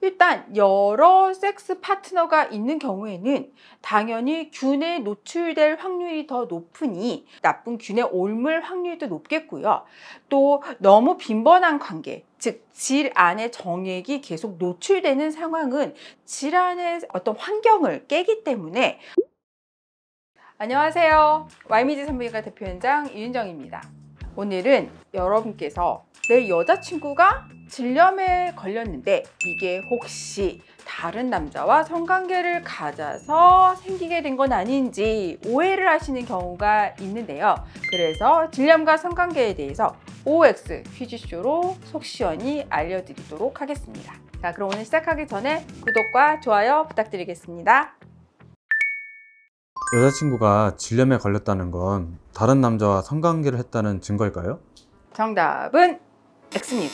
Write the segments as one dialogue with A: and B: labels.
A: 일단 여러 섹스 파트너가 있는 경우에는 당연히 균에 노출될 확률이 더 높으니 나쁜 균에 옮을 확률도 높겠고요. 또 너무 빈번한 관계, 즉 질안의 정액이 계속 노출되는 상황은 질안의 어떤 환경을 깨기 때문에. 안녕하세요. YMG 산부인과 대표원장 이윤정입니다. 오늘은 여러분께서 내 여자친구가 질염에 걸렸는데 이게 혹시 다른 남자와 성관계를 가져서 생기게 된 건 아닌지 오해를 하시는 경우가 있는데요. 그래서 질염과 성관계에 대해서 OX 퀴즈쇼로 속 시원히 알려드리도록 하겠습니다. 자, 그럼 오늘 시작하기 전에 구독과 좋아요 부탁드리겠습니다.
B: 여자친구가 질염에 걸렸다는 건 다른 남자와 성관계를 했다는 증거일까요?
A: 정답은 X입니다.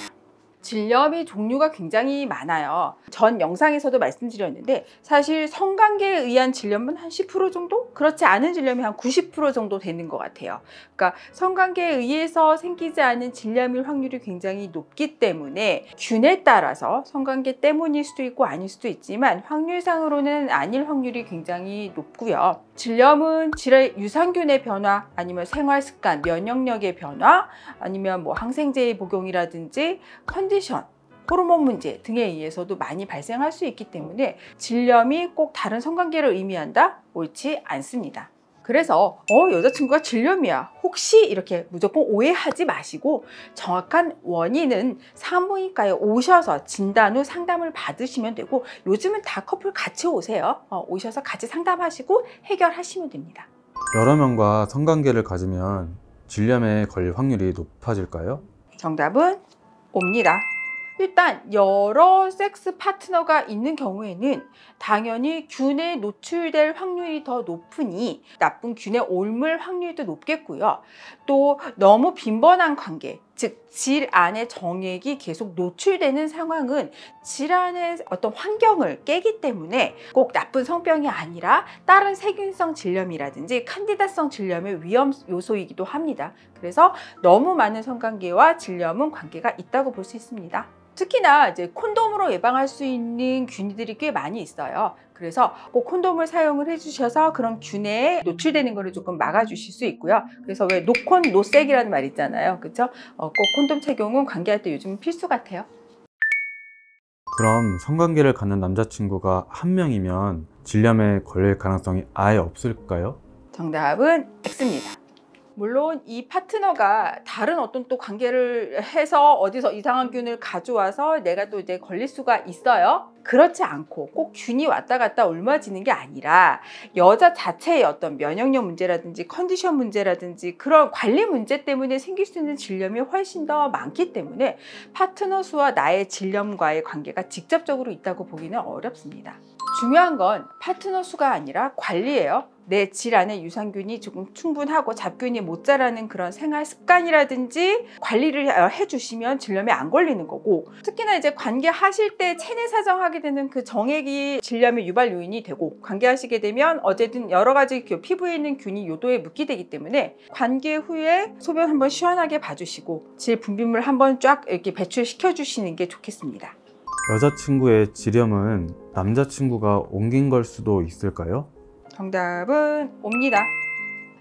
A: 질염이 종류가 굉장히 많아요. 전 영상에서도 말씀드렸는데 사실 성관계에 의한 질염은 한 10% 정도? 그렇지 않은 질염이 한 90% 정도 되는 것 같아요. 그러니까 성관계에 의해서 생기지 않은 질염일 확률이 굉장히 높기 때문에 균에 따라서 성관계 때문일 수도 있고 아닐 수도 있지만 확률상으로는 아닐 확률이 굉장히 높고요. 질염은 질의 유산균의 변화, 아니면 생활습관, 면역력의 변화, 아니면 뭐 항생제의 복용이라든지 컨디션, 호르몬 문제 등에 의해서도 많이 발생할 수 있기 때문에 질염이 꼭 다른 성관계를 의미한다? 옳지 않습니다. 그래서 여자친구가 질염이야 혹시 이렇게 무조건 오해하지 마시고 정확한 원인은 산부인과에 오셔서 진단 후 상담을 받으시면 되고, 요즘은 다 커플 같이 오세요. 오셔서 같이 상담하시고 해결하시면 됩니다.
B: 여러 명과 성관계를 가지면 질염에 걸릴 확률이 높아질까요?
A: 정답은 옵니다. 일단 여러 섹스 파트너가 있는 경우에는 당연히 균에 노출될 확률이 더 높으니 나쁜 균에 옮을 확률도 높겠고요. 또 너무 빈번한 관계, 즉 질안의 정액이 계속 노출되는 상황은 질안의 어떤 환경을 깨기 때문에 꼭 나쁜 성병이 아니라 다른 세균성 질염이라든지 칸디다성 질염의 위험 요소이기도 합니다. 그래서 너무 많은 성관계와 질염은 관계가 있다고 볼 수 있습니다. 특히나 이제 콘돔으로 예방할 수 있는 균들이 꽤 많이 있어요. 그래서 꼭 콘돔을 사용을 해주셔서 그런 균에 노출되는 거를 조금 막아주실 수 있고요. 그래서 왜 노콘 노색이라는 말 있잖아요, 그렇죠? 꼭 콘돔 착용은 관계할 때 요즘 필수 같아요.
B: 그럼 성관계를 갖는 남자친구가 한 명이면 질염에 걸릴 가능성이 아예 없을까요?
A: 정답은 X입니다. 물론 이 파트너가 다른 어떤 또 관계를 해서 어디서 이상한 균을 가져와서 내가 또 이제 걸릴 수가 있어요. 그렇지 않고 꼭 균이 왔다 갔다 옮아지는 게 아니라 여자 자체의 어떤 면역력 문제라든지 컨디션 문제라든지 그런 관리 문제 때문에 생길 수 있는 질염이 훨씬 더 많기 때문에 파트너 수와 나의 질염과의 관계가 직접적으로 있다고 보기는 어렵습니다. 중요한 건 파트너 수가 아니라 관리예요. 내 질안에 유산균이 조금 충분하고 잡균이 못 자라는 그런 생활 습관이라든지 관리를 해주시면 질염에 안 걸리는 거고, 특히나 이제 관계하실 때 체내 사정하게 되는 그 정액이 질염의 유발 요인이 되고, 관계하시게 되면 어쨌든 여러 가지 피부에 있는 균이 요도에 묻게 되기 때문에 관계 후에 소변 한번 시원하게 봐주시고 질 분비물 한번 쫙 이렇게 배출시켜 주시는 게 좋겠습니다.
B: 여자친구의 질염은 남자친구가 옮긴 걸 수도 있을까요?
A: 정답은 옵니다.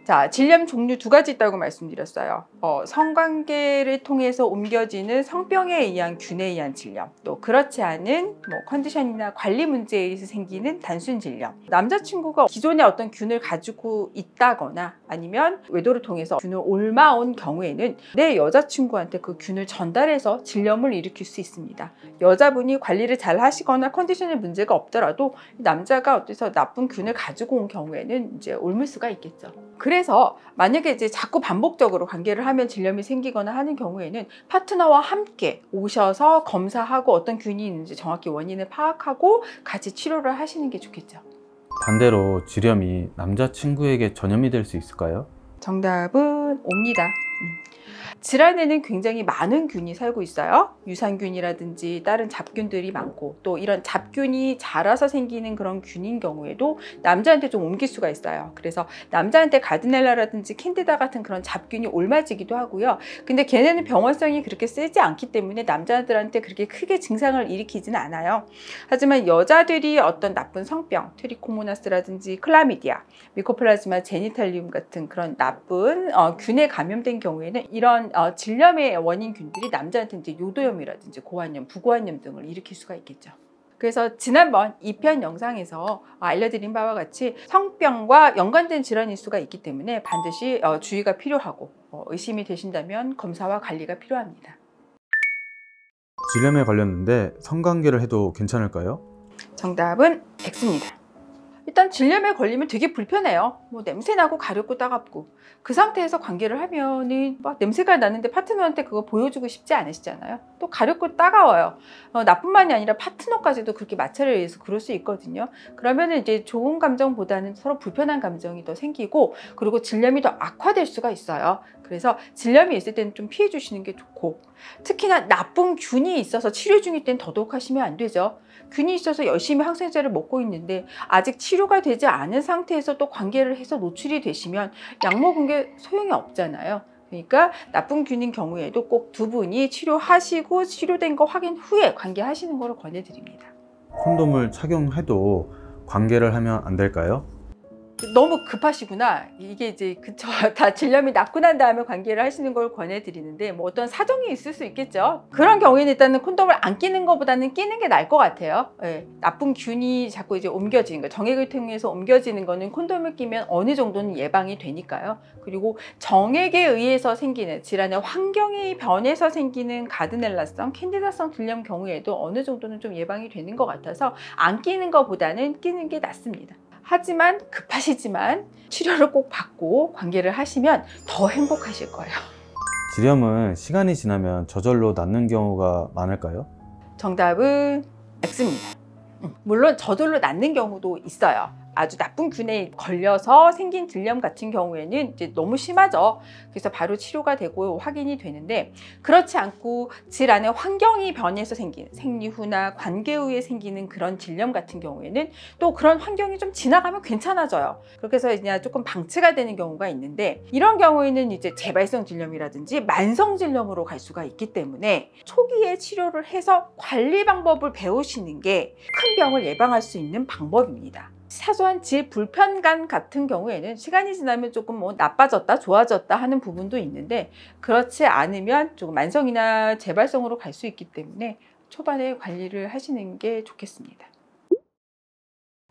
A: 자, 질염 종류 두 가지 있다고 말씀드렸어요. 성관계를 통해서 옮겨지는 성병에 의한 균에 의한 질염, 또 그렇지 않은 컨디션이나 관리 문제에 의해서 생기는 단순 질염. 남자친구가 기존에 어떤 균을 가지고 있다거나 아니면 외도를 통해서 균을 옮아온 경우에는 내 여자친구한테 그 균을 전달해서 질염을 일으킬 수 있습니다. 여자분이 관리를 잘 하시거나 컨디션에 문제가 없더라도 남자가 어디서 나쁜 균을 가지고 온 경우에는 이제 옮을 수가 있겠죠. 그래서 만약에 이제 자꾸 반복적으로 관계를 하면 질염이 생기거나 하는 경우에는 파트너와 함께 오셔서 검사하고 어떤 균이 있는지 정확히 원인을 파악하고 같이 치료를 하시는 게 좋겠죠.
B: 반대로 질염이 남자친구에게 전염이 될 수 있을까요?
A: 정답은 옵니다. 질환에는 굉장히 많은 균이 살고 있어요. 유산균이라든지 다른 잡균들이 많고, 또 이런 잡균이 자라서 생기는 그런 균인 경우에도 남자한테 좀 옮길 수가 있어요. 그래서 남자한테 가드넬라라든지 캔디다 같은 그런 잡균이 옮아지기도 하고요. 근데 걔네는 병원성이 그렇게 세지 않기 때문에 남자들한테 그렇게 크게 증상을 일으키지는 않아요. 하지만 여자들이 어떤 나쁜 성병, 트리코모나스라든지 클라미디아, 미코플라즈마 제니탈리움 같은 그런 나쁜 균에 감염된 경우에는 이런 질염의 원인균들이 남자한테 이제 요도염이라든지 고환염, 부고환염 등을 일으킬 수가 있겠죠. 그래서 지난번 2편 영상에서 알려드린 바와 같이 성병과 연관된 질환일 수가 있기 때문에 반드시 주의가 필요하고 의심이 되신다면 검사와 관리가 필요합니다.
B: 질염에 걸렸는데 성관계를 해도 괜찮을까요?
A: 정답은 X입니다. 일단 질염에 걸리면 되게 불편해요. 뭐 냄새나고 가렵고 따갑고, 그 상태에서 관계를 하면은 막 냄새가 나는데 파트너한테 그거 보여주고 싶지 않으시잖아요. 또 가렵고 따가워요. 나뿐만이 아니라 파트너까지도 그렇게 마찰을 위해서 그럴 수 있거든요. 그러면은 이제 좋은 감정보다는 서로 불편한 감정이 더 생기고, 그리고 질염이 더 악화될 수가 있어요. 그래서 질염이 있을 때는 좀 피해 주시는 게 좋고, 특히나 나쁜 균이 있어서 치료 중일 땐 더더욱 하시면 안 되죠. 균이 있어서 열심히 항생제를 먹고 있는데 아직 치료가 되지 않은 상태에서 또 관계를 해서 노출이 되시면 약 먹은 게 소용이 없잖아요. 그러니까 나쁜 균인 경우에도 꼭 두 분이 치료하시고 치료된 거 확인 후에 관계하시는 것을 권해드립니다.
B: 콘돔을 착용해도 관계를 하면 안 될까요?
A: 너무 급하시구나. 이게 이제 그쵸. 다 질염이 낫고 난 다음에 관계를 하시는 걸 권해드리는데, 뭐 어떤 사정이 있을 수 있겠죠. 그런 경우에는 일단은 콘돔을 안 끼는 것보다는 끼는 게 나을 것 같아요. 네. 나쁜 균이 자꾸 이제 옮겨지는 거, 정액을 통해서 옮겨지는 거는 콘돔을 끼면 어느 정도는 예방이 되니까요. 그리고 정액에 의해서 생기는 질환의 환경이 변해서 생기는 가드넬라성, 캔디다성 질염 경우에도 어느 정도는 좀 예방이 되는 것 같아서 안 끼는 것보다는 끼는 게 낫습니다. 하지만 급하시지만 치료를 꼭 받고 관계를 하시면 더 행복하실 거예요.
B: 질염은 시간이 지나면 저절로 낫는 경우가 많을까요?
A: 정답은 X입니다. 물론 저절로 낫는 경우도 있어요. 아주 나쁜 균에 걸려서 생긴 질염 같은 경우에는 이제 너무 심하죠. 그래서 바로 치료가 되고 확인이 되는데, 그렇지 않고 질환의 환경이 변해서 생긴 생리 후나 관계 후에 생기는 그런 질염 같은 경우에는 또 그런 환경이 좀 지나가면 괜찮아져요. 그렇게 해서 그냥 조금 방치가 되는 경우가 있는데, 이런 경우에는 이제 재발성 질염이라든지 만성 질염으로 갈 수가 있기 때문에 초기에 치료를 해서 관리 방법을 배우시는 게 큰 병을 예방할 수 있는 방법입니다. 사소한 질 불편감 같은 경우에는 시간이 지나면 조금 뭐 나빠졌다 좋아졌다 하는 부분도 있는데, 그렇지 않으면 조금 만성이나 재발성으로 갈 수 있기 때문에 초반에 관리를 하시는 게 좋겠습니다.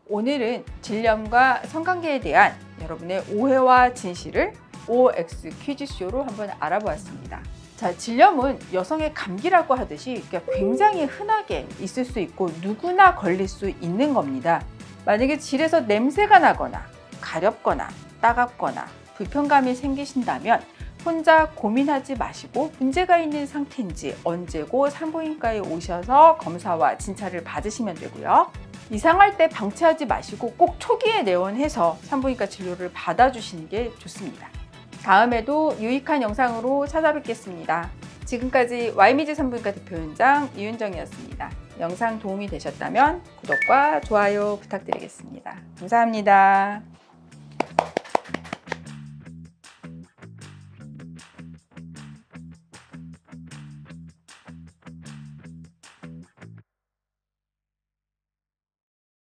A: 오늘은 질염과 성관계에 대한 여러분의 오해와 진실을 OX 퀴즈쇼로 한번 알아보았습니다. 자, 질염은 여성의 감기라고 하듯이 굉장히 흔하게 있을 수 있고 누구나 걸릴 수 있는 겁니다. 만약에 질에서 냄새가 나거나 가렵거나 따갑거나 불편감이 생기신다면 혼자 고민하지 마시고 문제가 있는 상태인지 언제고 산부인과에 오셔서 검사와 진찰을 받으시면 되고요. 이상할 때 방치하지 마시고 꼭 초기에 내원해서 산부인과 진료를 받아주시는 게 좋습니다. 다음에도 유익한 영상으로 찾아뵙겠습니다. 지금까지 YMG 산부인과 대표원장 이윤정이었습니다. 영상 도움이 되셨다면 구독과 좋아요 부탁드리겠습니다. 감사합니다.